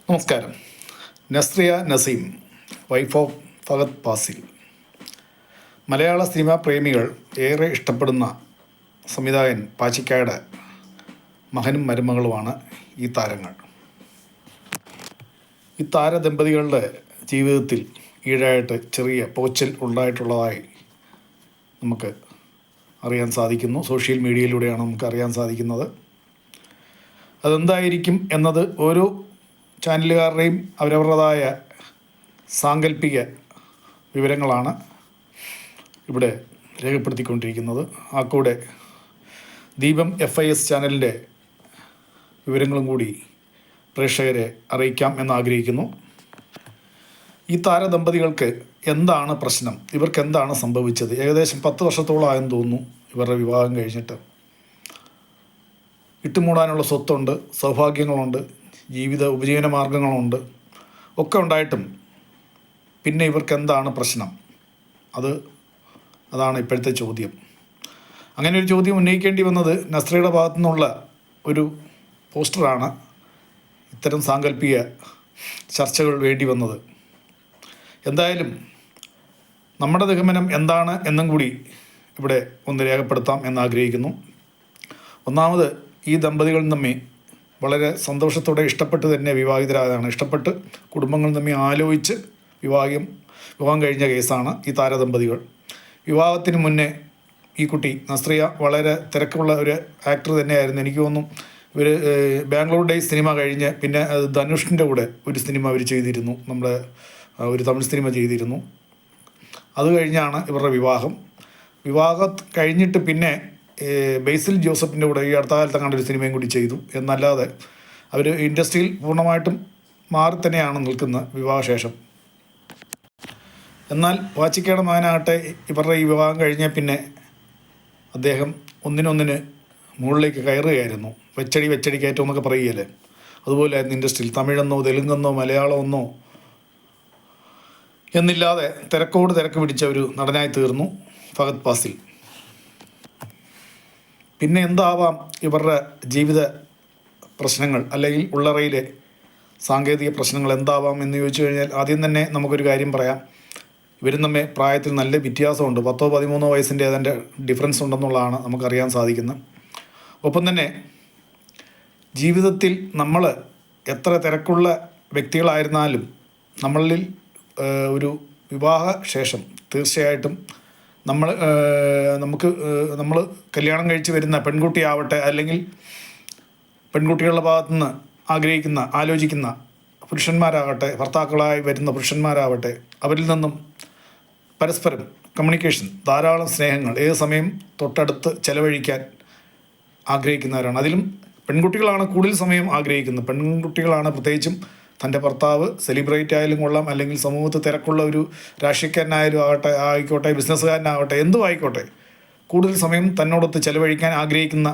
നമസ്കാരം. Nazriya Nazim, wife of Fahadh Faasil. മലയാള സിനിമാ പ്രേമികൾ ഏറെ ഇഷ്ടപ്പെടുന്ന സംവിധായകൻ പാച്ചിക്കായുടെ മകനും മരുമകളുമാണ് ഈ താരങ്ങൾ. ഈ താരദമ്പതികളുടെ ജീവിതത്തിൽ ഈടായിട്ട് ചെറിയ പോച്ചൽ ഉണ്ടായിട്ടുള്ളതായി നമുക്ക് അറിയാൻ സാധിക്കുന്നു. സോഷ്യൽ മീഡിയയിലൂടെയാണ് നമുക്ക് അറിയാൻ സാധിക്കുന്നത്. അതെന്തായിരിക്കും എന്നത് ഓരോ ചാനലുകാരുടെയും അവരവരുടേതായ സാങ്കല്പിക വിവരങ്ങളാണ് ഇവിടെ രേഖപ്പെടുത്തിക്കൊണ്ടിരിക്കുന്നത്. ആ കൂടെ ദീപം FIS ചാനലിൻ്റെ വിവരങ്ങളും കൂടി പ്രേക്ഷകരെ അറിയിക്കാം എന്നാഗ്രഹിക്കുന്നു. ഈ താരദമ്പതികൾക്ക് എന്താണ് പ്രശ്നം? ഇവർക്ക് എന്താണ് സംഭവിച്ചത്? ഏകദേശം 10 വർഷത്തോളമായെന്ന് തോന്നുന്നു ഇവരുടെ വിവാഹം കഴിഞ്ഞിട്ട്. ഇട്ടുമൂടാനുള്ള സ്വത്തുണ്ട്, സൗഭാഗ്യങ്ങളുണ്ട്, ജീവിത ഉപജീവന മാർഗങ്ങളുണ്ട്, ഒക്കെ ഉണ്ടായിട്ടും പിന്നെ ഇവർക്ക് എന്താണ് പ്രശ്നം? അതാണ് ഇപ്പോഴത്തെ ചോദ്യം. അങ്ങനെ ഒരു ചോദ്യം ഉന്നയിക്കേണ്ടി വന്നത് നസ്രിയയുടെ ഭാഗത്തു നിന്നുള്ള ഒരു പോസ്റ്ററാണ് ഇത്തരം സാങ്കല്പിക ചർച്ചകൾ വേണ്ടി വന്നത്. എന്തായാലും നമ്മുടെ നിഗമനം എന്താണ് എന്നും കൂടി ഇവിടെ ഒന്ന് രേഖപ്പെടുത്താം എന്നാഗ്രഹിക്കുന്നു. ഒന്നാമത്, ഈ ദമ്പതികൾ തമ്മിൽ വളരെ സന്തോഷത്തോടെ ഇഷ്ടപ്പെട്ട് തന്നെ വിവാഹിതരായതാണ്. ഇഷ്ടപ്പെട്ട് കുടുംബങ്ങൾ തമ്മിൽ ആലോചിച്ച് വിവാഹം കഴിഞ്ഞ കേസാണ് ഈ താരദമ്പതികൾ. വിവാഹത്തിന് മുന്നേ ഈ കുട്ടി നസ്രിയ വളരെ തിരക്കുള്ള ഒരു ആക്ടർ തന്നെയായിരുന്നു. എനിക്ക് തോന്നുന്നു ഇവർ ബാംഗ്ലൂർ ഡേയ്സ് സിനിമ കഴിഞ്ഞ് പിന്നെ ധനുഷിൻ്റെ കൂടെ ഒരു സിനിമ അവർ ചെയ്തിരുന്നു, നമ്മുടെ ഒരു തമിഴ് സിനിമ ചെയ്തിരുന്നു. അത് കഴിഞ്ഞാണ് ഇവരുടെ വിവാഹം കഴിഞ്ഞിട്ട് പിന്നെ ബേസിൽ ജോസഫിൻ്റെ കൂടെ ഈ അടുത്ത കാലത്ത് കണ്ട ഒരു സിനിമയും കൂടി ചെയ്തു. എന്നല്ലാതെ അവർ ഇൻഡസ്ട്രിയിൽ പൂർണ്ണമായിട്ടും മാറി തന്നെയാണ് നിൽക്കുന്നത് വിവാഹശേഷം. എന്നാൽ പാച്ചിക്കയുടെ മകനാകട്ടെ ഇവരുടെ ഈ വിവാഹം കഴിഞ്ഞ പിന്നെ അദ്ദേഹം ഒന്നിനൊന്നിന് മുകളിലേക്ക് കയറുകയായിരുന്നു. വെച്ചടി കയറ്റം എന്നൊക്കെ പറയുകയല്ലേ, അതുപോലെയായിരുന്നു ഇൻഡസ്ട്രിയിൽ. തമിഴെന്നോ തെലുങ്കെന്നോ മലയാളമെന്നോ എന്നില്ലാതെ തിരക്ക് പിടിച്ച ഒരു നടനായി തീർന്നു ഫഹദ് ഫാസിൽ. പിന്നെ എന്താവാം ഇവരുടെ ജീവിത പ്രശ്നങ്ങൾ, അല്ലെങ്കിൽ ഉള്ളറയിലെ സാങ്കേതിക പ്രശ്നങ്ങൾ എന്താവാം എന്ന് ചോദിച്ചു കഴിഞ്ഞാൽ ആദ്യം തന്നെ നമുക്കൊരു കാര്യം പറയാം. ഇവരും തമ്മിൽ പ്രായത്തിൽ നല്ല വ്യത്യാസമുണ്ട്. 10-13 വയസ്സിൻ്റെ അതിൻ്റെ ഡിഫറൻസ് ഉണ്ടെന്നുള്ളതാണ് നമുക്കറിയാൻ സാധിക്കുന്നത്. ഒപ്പം തന്നെ ജീവിതത്തിൽ നമ്മൾ എത്ര തിരക്കുള്ള വ്യക്തികളായിരുന്നാലും നമ്മളിൽ ഒരു വിവാഹ ശേഷം തീർച്ചയായിട്ടും നമ്മൾ കല്യാണം കഴിച്ച് വരുന്ന പെൺകുട്ടിയാവട്ടെ, അല്ലെങ്കിൽ പെൺകുട്ടികളുടെ ഭാഗത്തുനിന്ന് ആലോചിക്കുന്ന പുരുഷന്മാരാകട്ടെ, ഭർത്താക്കളായി വരുന്ന പുരുഷന്മാരാവട്ടെ, അവരിൽ നിന്നും പരസ്പരം കമ്മ്യൂണിക്കേഷൻ, ധാരാളം സ്നേഹങ്ങൾ ഏത് സമയം തൊട്ടടുത്ത് ചെലവഴിക്കാൻ ആഗ്രഹിക്കുന്നവരാണ്. അതിലും പെൺകുട്ടികളാണ് കൂടുതൽ സമയം ആഗ്രഹിക്കുന്നത്. പെൺകുട്ടികളാണ് പ്രത്യേകിച്ചും തൻ്റെ ഭർത്താവ് സെലിബ്രിറ്റി ആയാലും കൊള്ളാം, അല്ലെങ്കിൽ സമൂഹത്തിൽ തിരക്കുള്ള ഒരു രാഷ്ട്രീയക്കാരനായാലും ആയിക്കോട്ടെ, ബിസിനസ്സുകാരനാവട്ടെ, എന്തും ആയിക്കോട്ടെ, കൂടുതൽ സമയം തന്നോടൊത്ത് ചെലവഴിക്കാൻ ആഗ്രഹിക്കുന്ന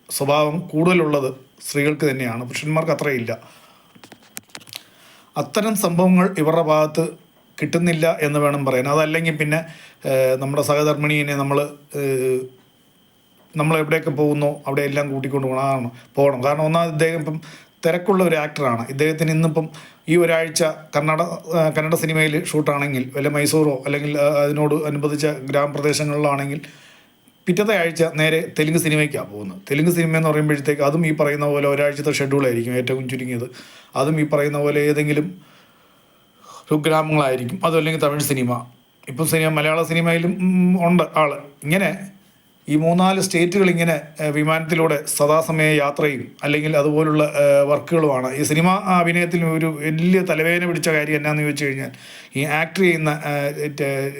സ്വഭാവം കൂടുതലുള്ളത് സ്ത്രീകൾക്ക് തന്നെയാണ്. പുരുഷന്മാർക്ക് അത്രയില്ല. അത്തരം സംഭവങ്ങൾ ഇവരുടെ ഭാഗത്ത് കിട്ടുന്നില്ല എന്ന് വേണം പറയാൻ. അതല്ലെങ്കിൽ പിന്നെ നമ്മുടെ സഹധർമ്മിണീനെ നമ്മൾ എവിടെയൊക്കെ പോകുന്നോ അവിടെയെല്ലാം കൂട്ടിക്കൊണ്ട് പോകണം. കാരണം ഒന്നാമത് ഇദ്ദേഹം ഇപ്പം തിരക്കുള്ള ഒരു ആക്ടറാണ്. ഇദ്ദേഹത്തിന് ഇന്നിപ്പം ഈ ഒരാഴ്ച കന്നഡ സിനിമയിൽ ഷൂട്ടാണെങ്കിൽ, വല്ല മൈസൂറോ അല്ലെങ്കിൽ അതിനോട് അനുബന്ധിച്ച ഗ്രാമപ്രദേശങ്ങളിലാണെങ്കിൽ പിറ്റത്തെ ആഴ്ച നേരെ തെലുങ്ക് സിനിമയ്ക്കാണ് പോകുന്നത്. തെലുങ്ക് സിനിമ എന്ന് പറയുമ്പോഴത്തേക്ക് അതും ഈ പറയുന്ന പോലെ ഒരാഴ്ചത്തെ ഷെഡ്യൂളായിരിക്കും ഏറ്റവും ചുരുങ്ങിയത്. അതും ഈ പറയുന്ന പോലെ ഏതെങ്കിലും ഗ്രാമങ്ങളായിരിക്കും. അതുമല്ലെങ്കിൽ തമിഴ് സിനിമ. ഇപ്പം മലയാള സിനിമയിലും ഉണ്ട് ആൾ. ഇങ്ങനെ ഈ 3-4 സ്റ്റേറ്റുകൾ ഇങ്ങനെ വിമാനത്തിലൂടെ സദാസമയ യാത്രയും അല്ലെങ്കിൽ അതുപോലുള്ള വർക്കുകളുമാണ്. ഈ സിനിമ അഭിനയത്തിൽ ഒരു വലിയ തലവേദന പിടിച്ച കാര്യം എന്നാന്ന് ചോദിച്ചു കഴിഞ്ഞാൽ, ഈ ആക്ട് ചെയ്യുന്ന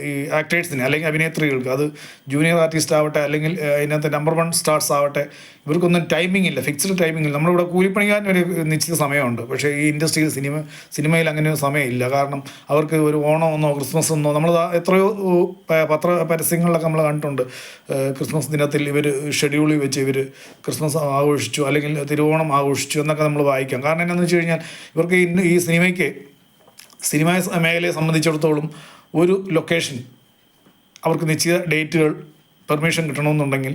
ഈ ആക്ടേഴ്സിന് അല്ലെങ്കിൽ അഭിനേത്രികൾക്ക്, അത് ജൂനിയർ ആർട്ടിസ്റ്റ് ആവട്ടെ അല്ലെങ്കിൽ അതിനകത്ത് നമ്പർ 1 സ്റ്റാർസ് ആവട്ടെ, ഇവർക്കൊന്നും ടൈമിംഗ് ഇല്ല, ഫിക്സ്ഡ് ടൈമിംഗ് ഇല്ല. നമ്മളിവിടെ കൂലിപ്പണിക്കാരൻ ഒരു നിശ്ചിത സമയമുണ്ട്. പക്ഷേ ഈ ഇൻഡസ്ട്രിയിൽ സിനിമയിൽ അങ്ങനെ ഒരു സമയമില്ല. കാരണം അവർക്ക് ഒരു ഓണമെന്നോ ക്രിസ്മസ് നമ്മൾ എത്രയോ പരസ്യങ്ങളിലൊക്കെ നമ്മൾ കണ്ടിട്ടുണ്ട്. ക്രിസ്മസ് ദിനത്തിൽ ഇവർ ഷെഡ്യൂളിൽ വെച്ച് ഇവർ ക്രിസ്മസ് ആഘോഷിച്ചു അല്ലെങ്കിൽ തിരുവോണം ആഘോഷിച്ചു എന്നൊക്കെ നമ്മൾ വായിക്കാം. കാരണം എന്താണെന്ന് വെച്ച് കഴിഞ്ഞാൽ ഇവർക്ക് ഈ സിനിമ മേഖലയെ സംബന്ധിച്ചിടത്തോളം ഒരു ലൊക്കേഷൻ അവർക്ക് നിശ്ചിത ഡേറ്റുകൾ പെർമിഷൻ കിട്ടണമെന്നുണ്ടെങ്കിൽ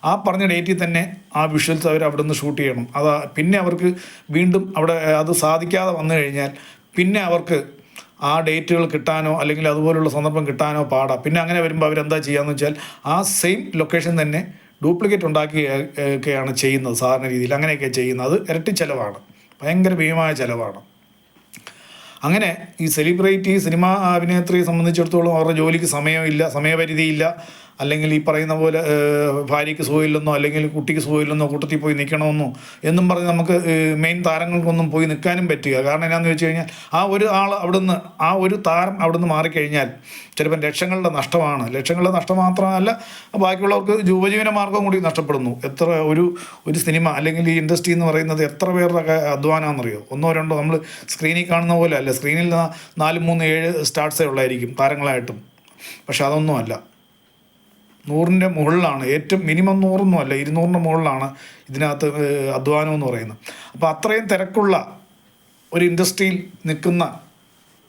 ആ പറഞ്ഞ ഡേറ്റിൽ തന്നെ ആ വിഷ്വൽസ് അവർ അവിടെ നിന്ന് ഷൂട്ട് ചെയ്യണം. പിന്നെ അവർക്ക് വീണ്ടും അവിടെ അത് സാധിക്കാതെ വന്നു കഴിഞ്ഞാൽ പിന്നെ അവർക്ക് ആ ഡേറ്റുകൾ കിട്ടാനോ അല്ലെങ്കിൽ അതുപോലുള്ള സന്ദർഭം കിട്ടാനോ പാടാം. പിന്നെ അങ്ങനെ വരുമ്പോൾ അവരെന്താ ചെയ്യുകയെന്ന് വെച്ചാൽ ആ സെയിം ലൊക്കേഷൻ തന്നെ ഡ്യൂപ്ലിക്കേറ്റ് ഉണ്ടാക്കുകയൊക്കെയാണ് ചെയ്യുന്നത് സാധാരണ രീതിയിൽ. അങ്ങനെയൊക്കെ ചെയ്യുന്നത് അത് ഇരട്ടി ചിലവാണ്, ഭയങ്കര ഭീമമായ ചിലവാണ്. അങ്ങനെ ഈ സെലിബ്രിറ്റി സിനിമ അഭിനേത്രിയെ സംബന്ധിച്ചിടത്തോളം അവരുടെ ജോലിക്ക് സമയമില്ല, സമയപരിധിയില്ല, അല്ലെങ്കിൽ ഈ പറയുന്ന പോലെ ഭാര്യയ്ക്ക് സുഖമില്ലെന്നോ അല്ലെങ്കിൽ കുട്ടിക്ക് സുഖമില്ലെന്നോ കൂട്ടത്തിൽ പോയി നിൽക്കണമെന്നോ എന്നും പറഞ്ഞ് നമുക്ക് മെയിൻ താരങ്ങൾക്കൊന്നും പോയി നിൽക്കാനും പറ്റുക. കാരണം എന്നാന്ന് വെച്ച് കഴിഞ്ഞാൽ ആ ഒരു ആൾ അവിടുന്ന് ആ ഒരു താരം അവിടുന്ന് മാറിക്കഴിഞ്ഞാൽ ചിലപ്പം ലക്ഷങ്ങളുടെ നഷ്ടമാണ്. ലക്ഷങ്ങളുടെ നഷ്ടം മാത്രമല്ല, ബാക്കിയുള്ളവർക്ക് ഉപജീവന മാർഗം കൂടി നഷ്ടപ്പെടുന്നു. എത്ര ഒരു സിനിമ അല്ലെങ്കിൽ ഈ ഇൻഡസ്ട്രി എന്ന് പറയുന്നത് എത്ര പേരുടെ അധ്വാനമാണെന്നറിയോ? ഒന്നോ രണ്ടോ നമ്മൾ സ്ക്രീനിൽ കാണുന്ന പോലെ അല്ല. സ്ക്രീനിൽ 4, 3, 7 സ്റ്റാർസേ ഉള്ളായിരിക്കും താരങ്ങളായിട്ടും. പക്ഷെ അതൊന്നുമല്ല, 100ൻ്റെ മുകളിലാണ്, ഏറ്റവും മിനിമം 100 200ൻ്റെ മുകളിലാണ് ഇതിനകത്ത് അധ്വാനം എന്ന് പറയുന്നത്. അപ്പോൾ അത്രയും തിരക്കുള്ള ഒരു ഇൻഡസ്ട്രിയിൽ നിൽക്കുന്ന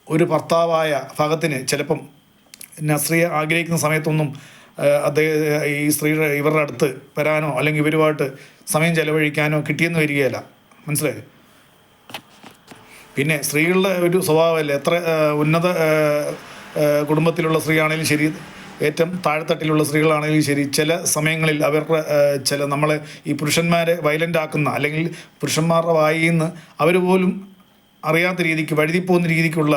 ഒരു ഭർത്താവായ ഫഹദിന് ചിലപ്പം നസ്രിയ ആഗ്രഹിക്കുന്ന സമയത്തൊന്നും ഇവരുടെ അടുത്ത് വരാനോ അല്ലെങ്കിൽ ഇവരുമായിട്ട് സമയം ചെലവഴിക്കാനോ കിട്ടിയെന്ന് വരികയില്ല. മനസ്സിലായി? പിന്നെ സ്ത്രീകളുടെ ഒരു സ്വഭാവമല്ലേ, എത്ര ഉന്നത കുടുംബത്തിലുള്ള സ്ത്രീയാണെങ്കിലും ശരി, ഏറ്റവും താഴെത്തട്ടിലുള്ള സ്ത്രീകളാണെങ്കിലും ശരി, ചില സമയങ്ങളിൽ അവരുടെ നമ്മളെ ഈ പുരുഷന്മാരെ വയലൻ്റ് ആക്കുന്ന അല്ലെങ്കിൽ പുരുഷന്മാരുടെ വായിൽ നിന്ന് അവർ പോലും അറിയാത്ത രീതിക്ക് വഴുതിപ്പോകുന്ന രീതിക്കുള്ള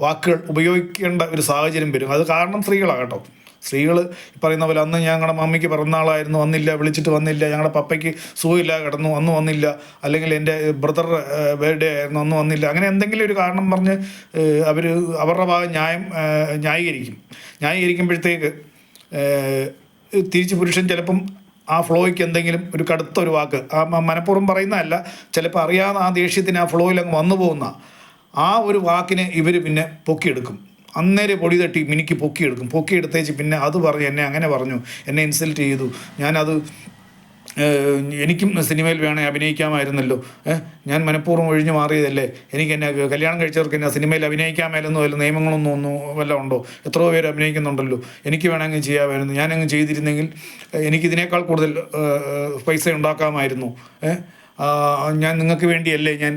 വാക്കുകൾ ഉപയോഗിക്കേണ്ട ഒരു സാഹചര്യം വരും. അത് കാരണം സ്ത്രീകളാണ് കേട്ടോ. സ്ത്രീകൾ പറയുന്ന പോലെ അന്ന് ഞങ്ങളുടെ മമ്മിക്ക് പിറന്നാളായിരുന്നു, വന്നില്ല, വിളിച്ചിട്ട് വന്നില്ല, ഞങ്ങളുടെ പപ്പയ്ക്ക് സുഖമില്ല കിടന്നു, അന്ന് വന്നില്ല, അല്ലെങ്കിൽ എൻ്റെ ബ്രദറുടെ ബർത്ത്ഡേ ആയിരുന്നു, അന്ന് വന്നില്ല, അങ്ങനെ എന്തെങ്കിലും ഒരു കാരണം പറഞ്ഞ് അവർ അവരുടെ ഭാഗം ന്യായീകരിക്കുമ്പോഴത്തേക്ക് തിരിച്ച് പുരുഷൻ ചിലപ്പം ആ ഫ്ലോയ്ക്ക് എന്തെങ്കിലും ഒരു കടുത്ത ഒരു വാക്ക്, മനഃപൂർവ്വം പറയുന്നതല്ല, ചിലപ്പോൾ അറിയാതെ ആ ദേഷ്യത്തിന് ആ ഫ്ലോയിൽ അങ്ങ് വന്നു പോകുന്ന ആ ഒരു വാക്കിനെ ഇവർ പിന്നെ പൊക്കിയെടുക്കും. അന്നേരം പൊടി തട്ടി മിനിക്ക് പൊക്കിയെടുത്തേച്ച് പിന്നെ അത് പറഞ്ഞു, എന്നെ അങ്ങനെ പറഞ്ഞു, എന്നെ ഇൻസൾട്ട് ചെയ്തു, ഞാനത് എനിക്കും സിനിമയിൽ വേണേ അഭിനയിക്കാമായിരുന്നല്ലോ, ഞാൻ മനഃപൂർവ്വം ഒഴിഞ്ഞു മാറിയതല്ലേ, എനിക്ക് എന്നെ കല്യാണം കഴിച്ചവർക്ക് എന്നെ സിനിമയിൽ അഭിനയിക്കാമായിരുന്നോ, വല്ല നിയമങ്ങളൊന്നും വല്ലതും ഉണ്ടോ, എത്രയോ പേര് അഭിനയിക്കുന്നുണ്ടല്ലോ, എനിക്ക് വേണമെങ്കിൽ ചെയ്യാമായിരുന്നു, ഞാനങ്ങ് ചെയ്തിരുന്നെങ്കിൽ എനിക്കിതിനേക്കാൾ കൂടുതൽ പൈസ ഉണ്ടാക്കാമായിരുന്നു, ഞാൻ നിങ്ങൾക്ക് വേണ്ടിയല്ലേ ഞാൻ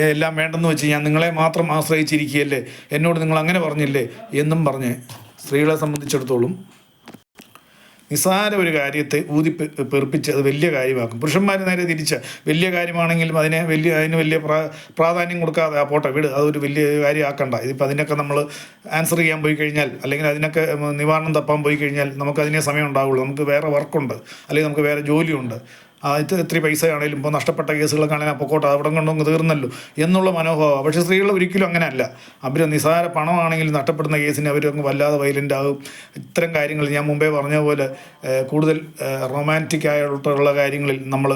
എല്ലാം വേണ്ടെന്ന് വെച്ച് ഞാൻ നിങ്ങളെ മാത്രം ആശ്രയിച്ചിരിക്കുകയല്ലേ, എന്നോട് നിങ്ങൾ അങ്ങനെ പറഞ്ഞില്ലേ എന്നും പറഞ്ഞ് സ്ത്രീകളെ സംബന്ധിച്ചിടത്തോളം നിസ്സാര ഒരു കാര്യത്തെ പെറുപ്പിച്ച് അത് വലിയ കാര്യമാക്കും. പുരുഷന്മാർ നേരെ തിരിച്ച വലിയ കാര്യമാണെങ്കിലും അതിന് വലിയ പ്രാധാന്യം കൊടുക്കാതെ ആ പോട്ടെ വീട്, അതൊരു വലിയ കാര്യമാക്കണ്ട. ഇതിപ്പോൾ അതിനൊക്കെ നമ്മൾ ആൻസർ ചെയ്യാൻ പോയി കഴിഞ്ഞാൽ അല്ലെങ്കിൽ അതിനൊക്കെ നിവാരണം തപ്പാൻ പോയി കഴിഞ്ഞാൽ നമുക്കതിനെ സമയം ഉണ്ടാവുള്ളൂ. നമുക്ക് വേറെ വർക്കുണ്ട്, അല്ലെങ്കിൽ നമുക്ക് വേറെ ജോലിയുണ്ട്. ഇത്തിരി പൈസ ആണെങ്കിലും ഇപ്പോൾ നഷ്ടപ്പെട്ട കേസുകളൊക്കെ ആണെങ്കിലും പൊക്കോട്ടെ, അവിടെ കൊണ്ടൊന്ന് തീർന്നല്ലോ എന്നുള്ള മനോഭാവമാണ്. പക്ഷേ സ്ത്രീകൾ ഒരിക്കലും അങ്ങനെയല്ല. അവർ നിസ്സാര പണമാണെങ്കിലും നഷ്ടപ്പെടുന്ന കേസിന് അവരങ്ങ് വല്ലാതെ വയലൻ്റ് ആകും. ഇത്തരം കാര്യങ്ങൾ ഞാൻ മുമ്പേ പറഞ്ഞ പോലെ കൂടുതൽ റൊമാൻറ്റിക് ആയിട്ടുള്ള കാര്യങ്ങളിൽ നമ്മൾ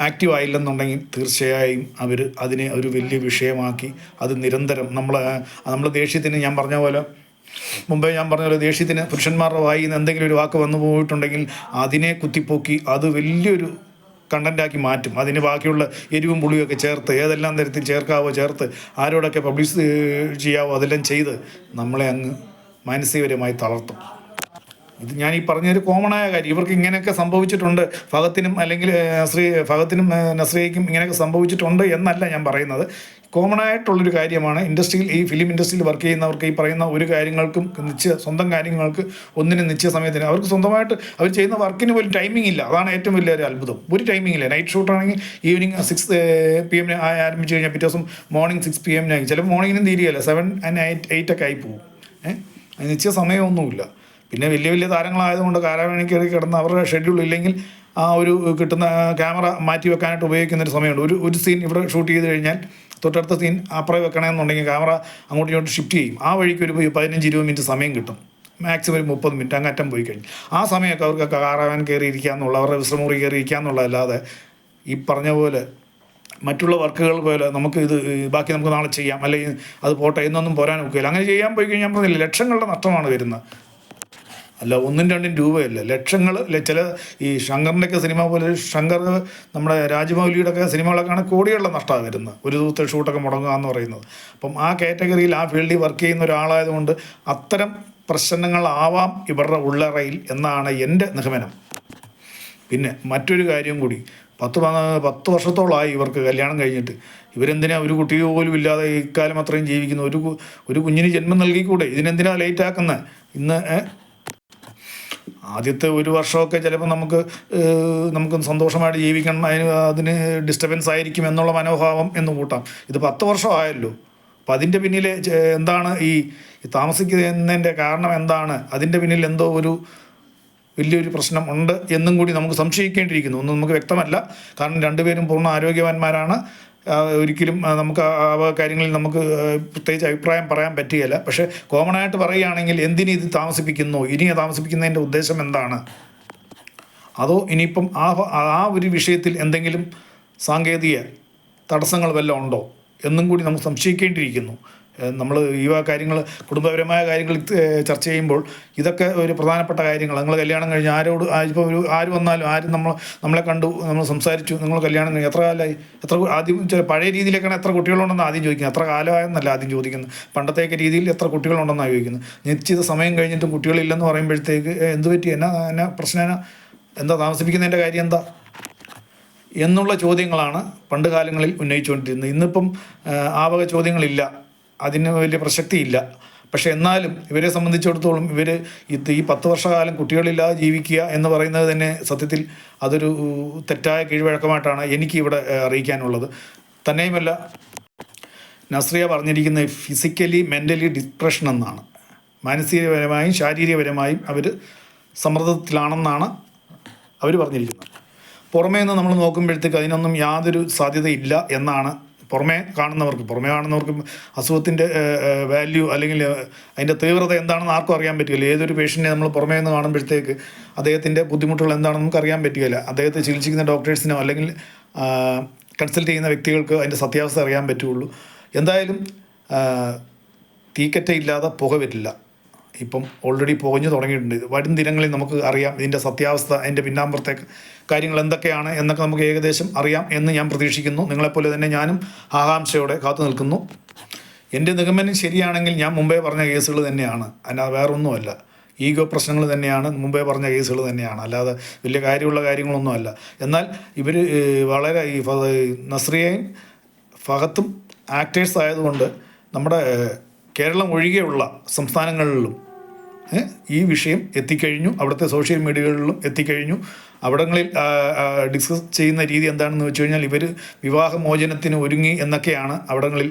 ആക്റ്റീവ് ആയില്ലെന്നുണ്ടെങ്കിൽ തീർച്ചയായും അവർ അതിനെ ഒരു വലിയ വിഷയമാക്കി അത് നിരന്തരം നമ്മൾ ദേഷ്യത്തിന്, ഞാൻ പറഞ്ഞ പോലെ മുമ്പേ ഞാൻ പറഞ്ഞ പോലെ ദേഷ്യത്തിന് പുരുഷന്മാരുടെ വായിൽ നിന്ന് എന്തെങ്കിലും ഒരു വാക്ക് വന്നു പോയിട്ടുണ്ടെങ്കിൽ അതിനെ കുത്തിപ്പൊക്കി അത് വലിയൊരു കണ്ടൻ്റാക്കി മാറ്റും. അതിന് ബാക്കിയുള്ള എരിവും പുളിയൊക്കെ ചേർത്ത് ഏതെല്ലാം തരത്തിൽ ചേർക്കാവോ ചേർത്ത് ആരോടൊക്കെ പബ്ലിഷ് ചെയ്യാവോ അതെല്ലാം ചെയ്ത് നമ്മളെ അങ്ങ് മാനസികപരമായി തളർത്തും. ഇത് ഞാൻ ഈ പറഞ്ഞൊരു കോമണായ കാര്യം. ഇവർക്ക് ഇങ്ങനെയൊക്കെ സംഭവിച്ചിട്ടുണ്ട്, ഫഹദിനും അല്ലെങ്കിൽ ഫഹദിനും നസ്രിയയ്ക്കും ഇങ്ങനെയൊക്കെ സംഭവിച്ചിട്ടുണ്ട് എന്നല്ല ഞാൻ പറയുന്നത്. കോമണായിട്ടുള്ളൊരു കാര്യമാണ്. ഇൻഡസ്ട്രിയിൽ, ഈ ഫിലിം ഇൻഡസ്ട്രിയിൽ വർക്ക് ചെയ്യുന്നവർക്ക് ഈ പറയുന്ന ഒരു കാര്യങ്ങൾക്കും സ്വന്തം കാര്യങ്ങൾക്ക് ഒന്നിനും നിശ്ചയ സമയത്തിന് അവർക്ക് സ്വന്തമായിട്ട് അവർ ചെയ്യുന്ന വർക്കിന് പോലും ടൈമിംഗ് ഇല്ല. അതാണ് ഏറ്റവും വലിയൊരു അത്ഭുതം. ഒരു ടൈമിംഗ് ഇല്ല. നൈറ്റ് ഷൂട്ടാണെങ്കിൽ ഈവനിങ് 6 PM ആരംഭിച്ച് കഴിഞ്ഞാൽ പിറ്റേ ദിവസം മോർണിംഗ് 6 PM ചിലപ്പോൾ മോർണിംഗിനും തീരുകയില്ല, 7 and 8 ഒക്കെ ആയി പോകും. നിശ്ചയ സമയമൊന്നുമില്ല. പിന്നെ വലിയ താരങ്ങളായതുകൊണ്ട് കാരാവണി കയറി കിടന്ന് അവരുടെ ഷെഡ്യൂൾ ഇല്ലെങ്കിൽ ആ ഒരു കിട്ടുന്ന ക്യാമറ മാറ്റി വെക്കാനായിട്ട് ഉപയോഗിക്കുന്നൊരു സമയമുണ്ട്. ഒരു സീൻ ഇവിടെ ഷൂട്ട് ചെയ്ത് കഴിഞ്ഞാൽ തൊട്ടടുത്ത സീൻ അപ്പുറം വെക്കണമെന്നുണ്ടെങ്കിൽ ക്യാമറ അങ്ങോട്ടും ഇങ്ങോട്ട് ഷിഫ്റ്റ് ചെയ്യും. ആ വഴിക്ക് ഒരു 15-20 മിനിറ്റ് സമയം കിട്ടും, മാക്സിമം ഒരു 30 മിനിറ്റ് അങ്ങറ്റം പോയി കഴിഞ്ഞു. ആ സമയമൊക്കെ അവർക്ക് കാറാവാൻ കയറി ഇരിക്കാമെന്നുള്ള, അവരുടെ വിശ്രമമുറി കയറി ഇരിക്കാമെന്നുള്ളതല്ലാതെ ഈ പറഞ്ഞ പോലെ മറ്റുള്ള വർക്കുകൾ പോലെ നമുക്ക് ബാക്കി നമുക്ക് നാളെ ചെയ്യാം, അല്ലെങ്കിൽ അത് പോട്ടെ എന്നൊന്നും പോരാൻ ഒക്കില്ല. അങ്ങനെ ചെയ്യാൻ പോയി കഴിഞ്ഞാൽ പറഞ്ഞില്ല, ലക്ഷങ്ങളുടെ നഷ്ടമാണ് വരുന്നത്. അല്ല 1-2 രൂപയല്ല, ലക്ഷങ്ങൾ. ചില ഈ ശങ്കറിൻ്റെയൊക്കെ സിനിമ പോലെ, ശങ്കർ നമ്മുടെ രാജമൗലിയുടെയൊക്കെ സിനിമകളൊക്കെയാണ് കോടികളുടെ നഷ്ടമാണ് വരുന്നത്, ഒരു ദിവസത്തെ ഷൂട്ടൊക്കെ മുടങ്ങുക എന്ന് പറയുന്നത്. അപ്പം ആ കാറ്റഗറിയിൽ ആ ഫീൽഡിൽ വർക്ക് ചെയ്യുന്ന ഒരാളായതുകൊണ്ട് അത്തരം പ്രശ്നങ്ങളാവാം ഇവരുടെ ഉള്ളറയിൽ എന്നാണ് എൻ്റെ നിഗമനം. പിന്നെ മറ്റൊരു കാര്യം കൂടി, 10 വർഷത്തോളമായി ഇവർക്ക് കല്യാണം കഴിഞ്ഞിട്ട്. ഇവരെന്തിനാ ഒരു കുട്ടി പോലും ഇല്ലാതെ ഇക്കാലം അത്രയും ജീവിക്കുന്നു? ഒരു കുഞ്ഞിന് ജന്മം നൽകിക്കൂടെ? ഇതിനെന്തിനാ ലേറ്റാക്കുന്നത്? ഇന്ന് ആദ്യത്തെ 1 വർഷമൊക്കെ ചിലപ്പോൾ നമുക്ക് സന്തോഷമായിട്ട് ജീവിക്കണം, അതിന് ഡിസ്റ്റർബൻസ് ആയിരിക്കും എന്നുള്ള മനോഭാവം എന്ന് കൂട്ടാം. ഇത് 10 വർഷമായല്ലോ. അപ്പം അതിൻ്റെ പിന്നിൽ എന്താണ് ഈ താമസിക്കുന്നതിൻ്റെ കാരണം എന്താണ്? അതിൻ്റെ പിന്നിൽ എന്തോ വലിയൊരു പ്രശ്നം ഉണ്ട് എന്നും കൂടി നമുക്ക് സംശയിക്കേണ്ടിയിരിക്കുന്നു. ഒന്നും നമുക്ക് വ്യക്തമല്ല. കാരണം രണ്ടുപേരും പൂർണ്ണ ആരോഗ്യവാന്മാരാണ്. ഒരിക്കലും നമുക്ക് ആ കാര്യങ്ങളിൽ നമുക്ക് പ്രത്യേകിച്ച് അഭിപ്രായം പറയാൻ പറ്റുകയില്ല. പക്ഷേ കോമണായിട്ട് പറയുകയാണെങ്കിൽ എന്തിന് ഇത് താമസിപ്പിക്കുന്നു? ഇനി താമസിപ്പിക്കുന്നതിൻ്റെ ഉദ്ദേശം എന്താണ്? അതോ ഇനിയിപ്പം ആ ഒരു വിഷയത്തിൽ എന്തെങ്കിലും സാങ്കേതിക തടസ്സങ്ങൾ വല്ലതും ഉണ്ടോ എന്നും കൂടി നമുക്ക് സംശയിക്കേണ്ടിയിരിക്കുന്നു. നമ്മൾ ഈ കാര്യങ്ങൾ, കുടുംബപരമായ കാര്യങ്ങൾ ചർച്ച ചെയ്യുമ്പോൾ ഇതൊക്കെ ഒരു പ്രധാനപ്പെട്ട കാര്യങ്ങൾ. നിങ്ങൾ കല്യാണം കഴിഞ്ഞ് ഇപ്പോൾ ആര് വന്നാലും നമ്മളെ കണ്ടു, നമ്മൾ സംസാരിച്ചു, നിങ്ങൾ കല്യാണം കഴിഞ്ഞ് എത്ര കാലമായി, ആദ്യം പഴയ രീതിയിലേക്കാണ് എത്ര കുട്ടികളുണ്ടെന്ന് ആദ്യം ചോദിക്കുന്നത്. എത്ര കാലമായെന്നല്ല ആദ്യം ചോദിക്കുന്നത്. പണ്ടത്തേക്ക് രീതിയിൽ എത്ര കുട്ടികളുണ്ടെന്നാണ് ചോദിക്കുന്നത്. നിശ്ചിത സമയം കഴിഞ്ഞിട്ടും കുട്ടികളില്ലെന്ന് പറയുമ്പോഴത്തേക്ക് എന്ത് പറ്റി, എന്നാ പ്രശ്നം, എന്താ താമസിപ്പിക്കുന്നതിൻ്റെ കാര്യം എന്താ എന്നുള്ള ചോദ്യങ്ങളാണ് പണ്ട് കാലങ്ങളിൽ ഉന്നയിച്ചുകൊണ്ടിരുന്നത്. ഇന്നിപ്പം ആ വക ചോദ്യങ്ങളില്ല, അതിന് വലിയ പ്രസക്തിയില്ല. പക്ഷേ എന്നാലും ഇവരെ സംബന്ധിച്ചിടത്തോളം ഈ 10 വർഷക്കാലം കുട്ടികളില്ലാതെ ജീവിക്കുക എന്ന് പറയുന്നത് തന്നെ സത്യത്തിൽ അതൊരു തെറ്റായ കീഴ്വഴക്കമായിട്ടാണ് എനിക്ക് ഇവിടെ അറിയിക്കാനുള്ളത്. തന്നെയുമല്ല, നസ്രിയ പറഞ്ഞിരിക്കുന്നത് ഫിസിക്കലി മെൻ്റലി ഡിപ്രഷൻ എന്നാണ്. മാനസികപരമായും ശാരീരികപരമായും അവർ സമ്മർദ്ദത്തിലാണെന്നാണ് അവർ പറഞ്ഞിരിക്കുന്നത്. പുറമേ നിന്ന് നമ്മൾ നോക്കുമ്പോഴത്തേക്ക് അതിനൊന്നും യാതൊരു സാധ്യതയില്ല എന്നാണ് പുറമേ കാണുന്നവർക്ക് അസുഖത്തിൻ്റെ വാല്യൂ അല്ലെങ്കിൽ അതിൻ്റെ തീവ്രത എന്താണെന്ന് ആർക്കും അറിയാൻ പറ്റുകയില്ല. ഏതൊരു പേഷ്യൻറ്റിനെ നമ്മൾ പുറമേ നിന്ന് കാണുമ്പോഴത്തേക്ക് അദ്ദേഹത്തിൻ്റെ ബുദ്ധിമുട്ടുകൾ എന്താണെന്ന് നമുക്ക് അറിയാൻ പറ്റുകയില്ല. അദ്ദേഹത്തെ ചികിത്സിക്കുന്ന ഡോക്ടേഴ്സിനോ അല്ലെങ്കിൽ കൺസൾട്ട് ചെയ്യുന്ന വ്യക്തികൾക്ക് അതിൻ്റെ സത്യാവസ്ഥ അറിയാൻ പറ്റുകയുള്ളൂ. എന്തായാലും തീക്കറ്റയില്ലാതെ പുക വരില്ല. ഇപ്പം ഓൾറെഡി പുകഞ്ഞു തുടങ്ങിയിട്ടുണ്ട്. വരും ദിനങ്ങളിൽ നമുക്ക് അറിയാം ഇതിൻ്റെ സത്യാവസ്ഥ, അതിൻ്റെ പിന്നാമ്പുറത്തെ കാര്യങ്ങൾ എന്തൊക്കെയാണ് എന്നൊക്കെ നമുക്ക് ഏകദേശം അറിയാം എന്ന് ഞാൻ പ്രതീക്ഷിക്കുന്നു. നിങ്ങളെപ്പോലെ തന്നെ ഞാനും ആകാംക്ഷയോടെ കാത്തു നിൽക്കുന്നു. എൻ്റെ നിഗമനം ശരിയാണെങ്കിൽ ഞാൻ മുമ്പേ പറഞ്ഞ കേസുകൾ തന്നെയാണ്, അല്ലാതെ വേറൊന്നുമല്ല. ഈഗോ പ്രശ്നങ്ങൾ തന്നെയാണ്, മുമ്പേ പറഞ്ഞ കേസുകൾ തന്നെയാണ്, അല്ലാതെ വലിയ കാര്യമുള്ള കാര്യങ്ങളൊന്നുമല്ല. എന്നാൽ ഇവർ വളരെ ഈ നസ്രിയയും ഫഹത്തും ആക്ടേഴ്സ് ആയതുകൊണ്ട് നമ്മുടെ കേരളം ഒഴികെയുള്ള സംസ്ഥാനങ്ങളിലും ഈ വിഷയം എത്തിക്കഴിഞ്ഞു. അവിടുത്തെ സോഷ്യൽ മീഡിയകളിലും എത്തിക്കഴിഞ്ഞു. അവിടങ്ങളിൽ ഡിസ്കസ് ചെയ്യുന്ന രീതി എന്താണെന്ന് വെച്ച് കഴിഞ്ഞാൽ ഇവർ വിവാഹമോചനത്തിന് ഒരുങ്ങി എന്നൊക്കെയാണ് അവിടങ്ങളിൽ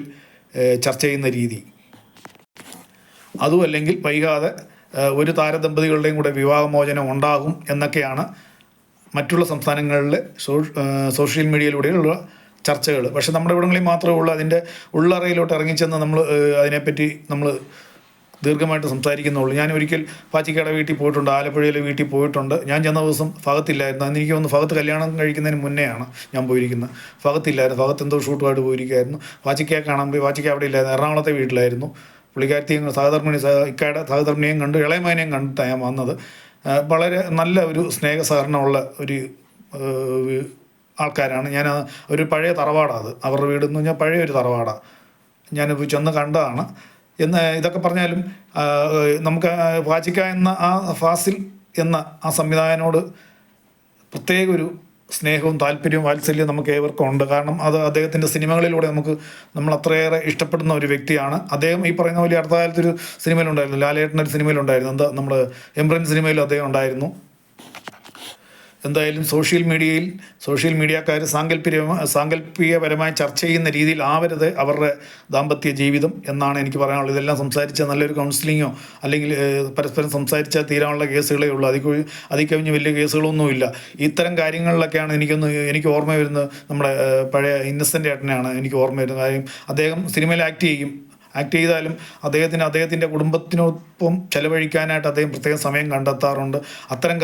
ചർച്ച ചെയ്യുന്ന രീതി. അതുമല്ലെങ്കിൽ വൈകാതെ ഒരു താരദമ്പതികളുടെയും കൂടെ വിവാഹമോചനം ഉണ്ടാകും എന്നൊക്കെയാണ് മറ്റുള്ള സംസ്ഥാനങ്ങളിലെ സോഷ്യൽ മീഡിയയിലൂടെയുള്ള ചർച്ചകൾ. പക്ഷെ നമ്മുടെ ഇവിടങ്ങളിൽ മാത്രമേ ഉള്ളൂ അതിൻ്റെ ഉള്ളറയിലോട്ട് ഇറങ്ങിച്ചെന്ന് അതിനെപ്പറ്റി നമ്മൾ ദീർഘമായിട്ട് സംസാരിക്കുന്നുള്ളൂ. ഞാൻ ഒരിക്കൽ പാച്ചിക്കയുടെ വീട്ടിൽ പോയിട്ടുണ്ട്, ആലപ്പുഴയിലെ വീട്ടിൽ പോയിട്ടുണ്ട്. ഞാൻ ചെന്ന ദിവസം ഫഹത്തില്ലായിരുന്നു. അന്ന് എനിക്ക് തോന്നുന്നു ഫഹത്ത് കല്യാണം കഴിക്കുന്നതിന് മുന്നെയാണ് ഞാൻ പോയിരിക്കുന്നത്. ഫഹത്തില്ലായിരുന്നു. ഫഹത്ത് എന്തോ ഷൂട്ടുമായിട്ട് പോയിരിക്കുകയായിരുന്നു. പാച്ചിക്കയെ കാണാൻ പോയി. പാച്ചിക്ക അവിടെ ഇല്ലായിരുന്നു, എറണാകുളത്തെ വീട്ടിലായിരുന്നു. പുള്ളിക്കാരത്തെയും ഇക്കയുടെ സഹധർമ്മിനെയും കണ്ടു, ഇളയമേനെയും കണ്ടിട്ടാണ് ഞാൻ വന്നത്. വളരെ നല്ല ഒരു സ്നേഹസഹകരണമുള്ള ഒരു ആൾക്കാരാണ്. ഞാൻ ഒരു പഴയ തറവാടാണ് അത്, അവരുടെ വീടെന്ന് പറഞ്ഞാൽ പഴയ ഒരു തറവാടാണ്. ഞാൻ ചെന്ന് കണ്ടതാണ്. ഇതൊക്കെ പറഞ്ഞാലും നമുക്ക് പാച്ചിക്ക എന്ന ആ ഫാസിൽ എന്ന ആ സംവിധായകനോട് പ്രത്യേക ഒരു സ്നേഹവും താല്പര്യവും വാത്സല്യവും നമുക്ക് ഏവർക്കും ഉണ്ട്. കാരണം അത് അദ്ദേഹത്തിൻ്റെ സിനിമകളിലൂടെ നമ്മൾ അത്രയേറെ ഇഷ്ടപ്പെടുന്ന ഒരു വ്യക്തിയാണ് അദ്ദേഹം. ഈ പറയുന്ന പോലെ അടുത്ത കാലത്തൊരു സിനിമയിലുണ്ടായിരുന്നു, ലാലേട്ടനൊരു സിനിമയിലുണ്ടായിരുന്നു, എന്താ നമ്മുടെ എംബ്രൻ സിനിമയിലും അദ്ദേഹം ഉണ്ടായിരുന്നു. എന്തായാലും സോഷ്യൽ മീഡിയക്കാർ സാങ്കല്പികപരമായി ചർച്ച ചെയ്യുന്ന രീതിയിൽ ആവരുത് അവരുടെ ദാമ്പത്യ ജീവിതം എന്നാണ് എനിക്ക് പറയാനുള്ളത്. ഇതെല്ലാം സംസാരിച്ചാൽ നല്ലൊരു കൗൺസിലിങ്ങോ അല്ലെങ്കിൽ പരസ്പരം സംസാരിച്ചാൽ തീരാനുള്ള കേസുകളേ ഉള്ളൂ. അതിൽ കവിഞ്ഞ് വലിയ കേസുകളൊന്നുമില്ല. ഇത്തരം കാര്യങ്ങളിലൊക്കെയാണ് എനിക്ക് ഓർമ്മ വരുന്നത് നമ്മുടെ പഴയ ഇന്നസെൻ്റ് ഏട്ടനെയാണ് എനിക്ക് ഓർമ്മ വരുന്നത്. കാര്യം അദ്ദേഹം സിനിമയിൽ ആക്ട് ചെയ്താലും അദ്ദേഹത്തിൻ്റെ കുടുംബത്തിനൊപ്പം ചെലവഴിക്കാനായിട്ട് അദ്ദേഹം പ്രത്യേകം സമയം കണ്ടെത്താറുണ്ട്. അത്തരം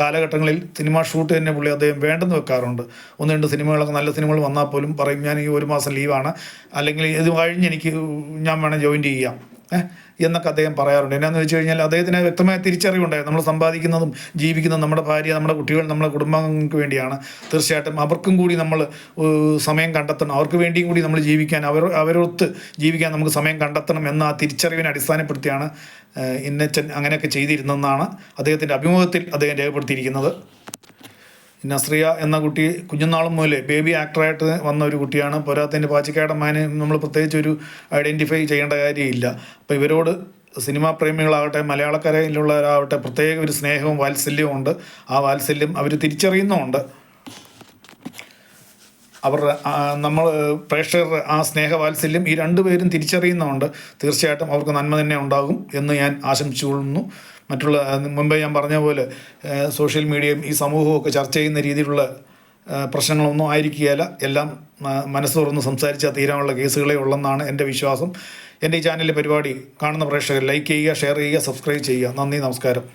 കാലഘട്ടങ്ങളിൽ സിനിമ ഷൂട്ട് തന്നെ അദ്ദേഹം വേണ്ടെന്ന് വെക്കാറുണ്ട്. 1-2 സിനിമകളൊക്കെ നല്ല സിനിമകൾ വന്നാൽ പോലും പറയും ഞാൻ ഈ 1 മാസം ലീവാണ്, അല്ലെങ്കിൽ ഇത് കഴിഞ്ഞ് ഞാൻ വേണം ജോയിൻ ചെയ്യാം, എന്നൊക്കെ അദ്ദേഹം പറയാറുണ്ട്. എന്നാന്ന് വെച്ച് കഴിഞ്ഞാൽ അദ്ദേഹത്തിന് വ്യക്തമായ തിരിച്ചറിവുണ്ടായിരുന്നു. നമ്മൾ സമ്പാദിക്കുന്നതും ജീവിക്കുന്നതും നമ്മുടെ ഭാര്യ, നമ്മുടെ കുട്ടികൾ, നമ്മുടെ കുടുംബങ്ങൾക്ക് വേണ്ടിയാണ്. തീർച്ചയായിട്ടും അവർക്കും കൂടി നമ്മൾ സമയം കണ്ടെത്തണം, അവർക്ക് വേണ്ടിയും കൂടി നമ്മൾ ജീവിക്കാൻ, അവരൊത്ത് ജീവിക്കാൻ നമുക്ക് സമയം കണ്ടെത്തണം എന്ന ആ തിരിച്ചറിവിനെ അടിസ്ഥാനപ്പെടുത്തിയാണ് ഇന്നച്ചൻ അങ്ങനെയൊക്കെ ചെയ്തിരുന്നെന്നാണ് അദ്ദേഹത്തിൻ്റെ അഭിമുഖത്തിൽ അദ്ദേഹം രേഖപ്പെടുത്തിയിരിക്കുന്നത്. നസ്രിയ എന്ന കുട്ടി കുഞ്ഞുനാളും മുതലേ ബേബി ആക്ടറായിട്ട് വന്ന ഒരു കുട്ടിയാണ്. പോരാത്തതിൻ്റെ പാച്ചിക്കാടന്മാനെ നമ്മൾ പ്രത്യേകിച്ച് ഒരു ഐഡൻറ്റിഫൈ ചെയ്യേണ്ട കാര്യമില്ല. അപ്പോൾ ഇവരോട് സിനിമാ പ്രേമികളാകട്ടെ മലയാളക്കരയിലുള്ളവരാകട്ടെ പ്രത്യേക ഒരു സ്നേഹവും വാത്സല്യവും ഉണ്ട്. ആ വാത്സല്യം അവർ തിരിച്ചറിയുന്നുമുണ്ട്. അവരുടെ നമ്മൾ പ്രേക്ഷകരുടെ ആ സ്നേഹവാത്സല്യം ഈ രണ്ടുപേരും തിരിച്ചറിയുന്നുണ്ട്. തീർച്ചയായിട്ടും അവർക്ക് നന്മ തന്നെ ഉണ്ടാകും എന്ന് ഞാൻ ആശംസിച്ചുകൊള്ളുന്നു. മറ്റുള്ള മുമ്പേ ഞാൻ പറഞ്ഞ പോലെ സോഷ്യൽ മീഡിയയും ഈ സമൂഹവും ഒക്കെ ചർച്ച ചെയ്യുന്ന രീതിയിലുള്ള പ്രശ്നങ്ങളൊന്നും ആയിരിക്കുകയില്ല. എല്ലാം മനസ്സ് തുറന്ന് സംസാരിച്ചാൽ തീരാനുള്ള കേസുകളേ ഉള്ളെന്നാണ് എൻ്റെ വിശ്വാസം. എൻ്റെ ഈ ചാനലിലെ പരിപാടി കാണുന്ന പ്രേക്ഷകർ ലൈക്ക് ചെയ്യുക, ഷെയർ ചെയ്യുക, സബ്സ്ക്രൈബ് ചെയ്യുക. നന്ദി, നമസ്കാരം.